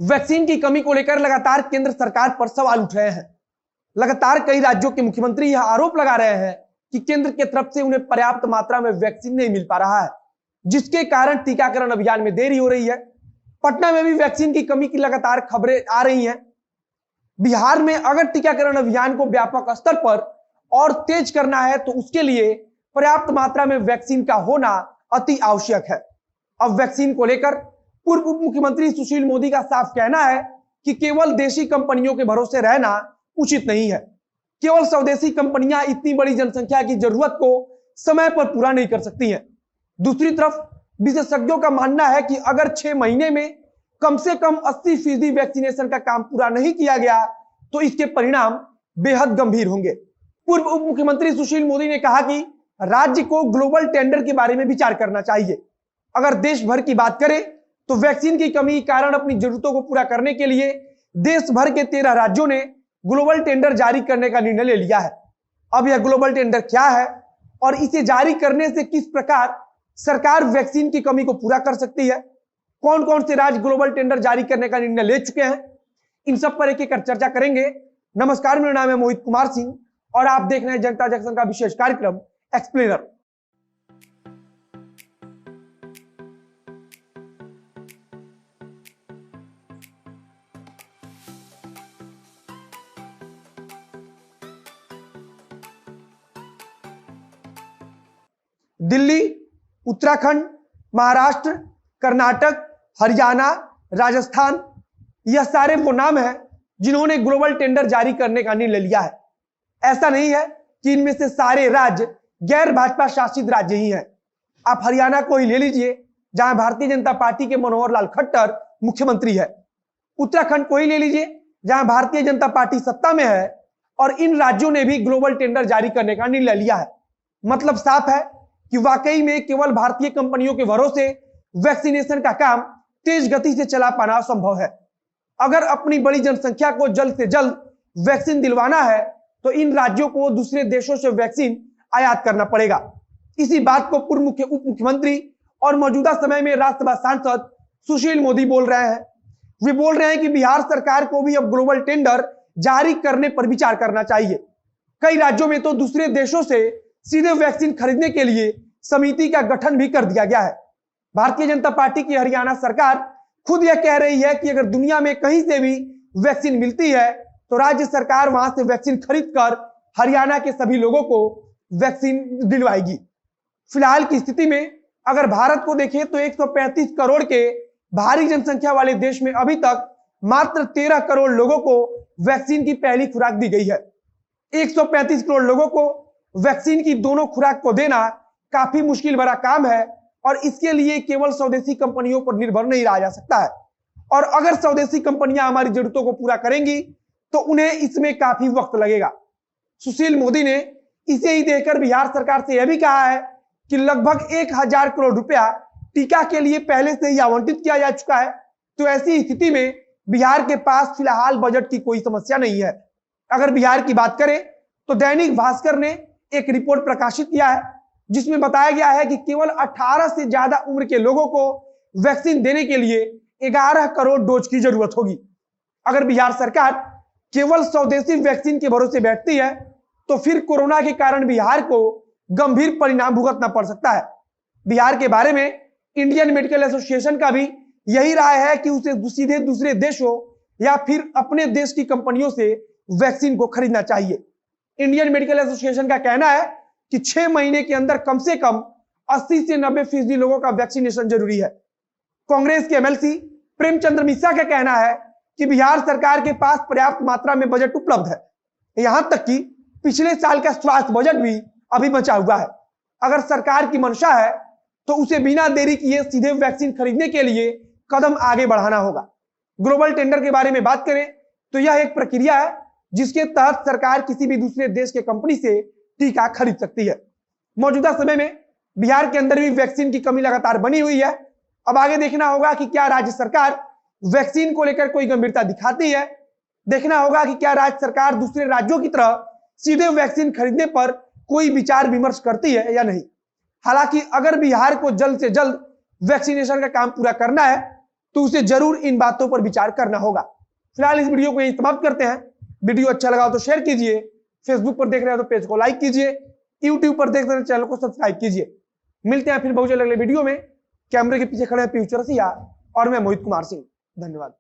Vaccine की कमी को लेकर लगातार केंद्र सरकार पर सवाल उठ रहे हैं। लगातार कई राज्यों के मुख्यमंत्री यह आरोप लगा रहे हैं कि केंद्र की तरफ से उन्हें पर्याप्त मात्रा में वैक्सीन नहीं मिल पा रहा है, जिसके कारण टीकाकरण अभियान में देरी हो रही है। पटना में भी वैक्सीन की कमी की लगातार खबरें आ रही हैं। बिहार में अगर टीकाकरण अभियान को व्यापक स्तर पर और तेज करना है तो उसके लिए पर्याप्त मात्रा में वैक्सीन का होना अति आवश्यक है। अब वैक्सीन को लेकर पूर्व उप मुख्यमंत्री सुशील मोदी का साफ कहना है कि केवल देशी कंपनियों के भरोसे रहना उचित नहीं है। केवल स्वदेशी कंपनियां इतनी बड़ी जनसंख्या की जरूरत को समय पर पूरा नहीं कर सकती हैं। दूसरी तरफ विशेषज्ञों का मानना है कि अगर 6 महीने में कम से कम 80% वैक्सीनेशन का काम पूरा नहीं किया गया तो इसके परिणाम बेहद गंभीर होंगे। पूर्व उप मुख्यमंत्री सुशील मोदी ने कहा कि राज्य को ग्लोबल टेंडर के बारे में विचार करना चाहिए। अगर देश भर की बात करें तो वैक्सीन की कमी के कारण अपनी जरूरतों को पूरा करने के लिए देश भर के 13 राज्यों ने ग्लोबल टेंडर जारी करने का निर्णय ले लिया है। अब यह ग्लोबल टेंडर क्या है और इसे जारी करने से किस प्रकार सरकार वैक्सीन की कमी को पूरा कर सकती है, कौन कौन से राज्य ग्लोबल टेंडर जारी करने का निर्णय ले चुके हैं, इन सब पर एक एक चर्चा करेंगे। नमस्कार, मेरा नाम है मोहित कुमार सिंह और आप देख रहे हैं जनता जंक्शन का विशेष कार्यक्रम एक्सप्लेनर। दिल्ली, उत्तराखंड, महाराष्ट्र, कर्नाटक, हरियाणा, राजस्थान, यह सारे वो नाम हैं जिन्होंने ग्लोबल टेंडर जारी करने का निर्णय लिया है। ऐसा नहीं है कि इनमें से सारे राज्य गैर भाजपा शासित राज्य ही हैं। आप हरियाणा को ही ले लीजिए, जहां भारतीय जनता पार्टी के मनोहर लाल खट्टर मुख्यमंत्री है। उत्तराखंड को ही ले लीजिए, जहां भारतीय जनता पार्टी सत्ता में है, और इन राज्यों ने भी ग्लोबल टेंडर जारी करने का निर्णय लिया है। मतलब साफ है कि वाकई में केवल भारतीय कंपनियों के भरोसे वैक्सीनेशन का काम तेज गति से चला पाना असंभव है। अगर अपनी बड़ी जनसंख्या को जल्द से जल्द वैक्सीन दिलवाना है तो इन राज्यों को दूसरे देशों से वैक्सीन आयात करना पड़ेगा। इसी बात को पूर्व उप मुख्यमंत्री और मौजूदा समय में राज्यसभा सांसद सुशील मोदी बोल रहे हैं। वे बोल रहे हैं कि बिहार सरकार को भी अब ग्लोबल टेंडर जारी करने पर विचार करना चाहिए। कई राज्यों में तो दूसरे देशों से सीधे वैक्सीन खरीदने के लिए समिति का गठन भी कर दिया गया है। भारतीय जनता पार्टी की हरियाणा सरकार खुद यह कह रही है कि अगर दुनिया में कहीं से भी वैक्सीन मिलती है तो राज्य सरकार वहां से वैक्सीन खरीदकर हरियाणा के सभी लोगों को वैक्सीन दिलवाएगी। फिलहाल की स्थिति में अगर भारत को देखें तो 135 करोड़ के भारी जनसंख्या वाले देश में अभी तक मात्र 13 करोड़ लोगों को वैक्सीन की पहली खुराक दी गई है। 135 करोड़ लोगों को वैक्सीन की दोनों खुराक को देना काफी मुश्किल भरा काम है और इसके लिए केवल स्वदेशी कंपनियों पर निर्भर नहीं रहा जा सकता है। और अगर स्वदेशी कंपनियां हमारी जरूरतों को पूरा करेंगी तो उन्हें इसमें काफी वक्त लगेगा। सुशील मोदी ने इसे ही देखकर बिहार सरकार से यह भी कहा है कि लगभग 1000 करोड़ रुपया टीका के लिए पहले से ही आवंटित किया जा चुका है। तो ऐसी स्थिति में बिहार के पास फिलहाल बजट की कोई समस्या नहीं है। अगर बिहार की बात करें तो दैनिक भास्कर ने एक रिपोर्ट प्रकाशित किया है जिसमें बताया गया है कि केवल 18 से ज्यादा उम्र के लोगों को वैक्सीन देने के लिए 11 करोड़ डोज की जरूरत होगी। अगर बिहार सरकार केवल स्वदेशी वैक्सीन के भरोसे बैठती है तो फिर कोरोना के कारण बिहार को गंभीर परिणाम भुगतना पड़ सकता है। बिहार के बारे में इंडियन मेडिकल एसोसिएशन का भी यही राय है कि उसे सीधे दूसरे देशों या फिर अपने देश की कंपनियों से वैक्सीन को खरीदना चाहिए। इंडियन मेडिकल एसोसिएशन का कहना है कि 6 महीने के अंदर कम से कम 80 से 90% लोगों का वैक्सीनेशन जरूरी है। कांग्रेस के एमएलसी प्रेमचंद्र मिश्रा का कहना है कि बिहार सरकार के पास पर्याप्त मात्रा में बजट उपलब्ध है। यहां तक कि पिछले साल का स्वास्थ्य बजट भी अभी बचा हुआ है। अगर सरकार की मंशा है तो उसे बिना देरी किए सीधे वैक्सीन खरीदने के लिए कदम आगे बढ़ाना होगा। ग्लोबल टेंडर के बारे में बात करें तो यह एक प्रक्रिया है जिसके तहत सरकार किसी भी दूसरे देश के कंपनी से टीका खरीद सकती है। मौजूदा समय में बिहार के अंदर भी वैक्सीन की कमी लगातार बनी हुई है। अब आगे देखना होगा कि क्या राज्य सरकार वैक्सीन को लेकर कोई गंभीरता दिखाती है। देखना होगा कि क्या राज्य सरकार दूसरे राज्यों की तरह सीधे वैक्सीन खरीदने पर कोई विचार विमर्श करती है या नहीं। हालांकि अगर बिहार को जल्द से जल्द वैक्सीनेशन का काम पूरा करना है तो उसे जरूर इन बातों पर विचार करना होगा। फिलहाल इस वीडियो को यही समाप्त करते हैं। वीडियो अच्छा लगा तो शेयर कीजिए, फेसबुक पर देख रहे हो तो पेज को लाइक कीजिए, यूट्यूब पर देख रहे हो चैनल को सब्सक्राइब कीजिए। मिलते हैं फिर बहुत जल्द अगले वीडियो में। कैमरे के पीछे खड़े हैं पीयूष चौरसिया और मैं मोहित कुमार सिंह। धन्यवाद।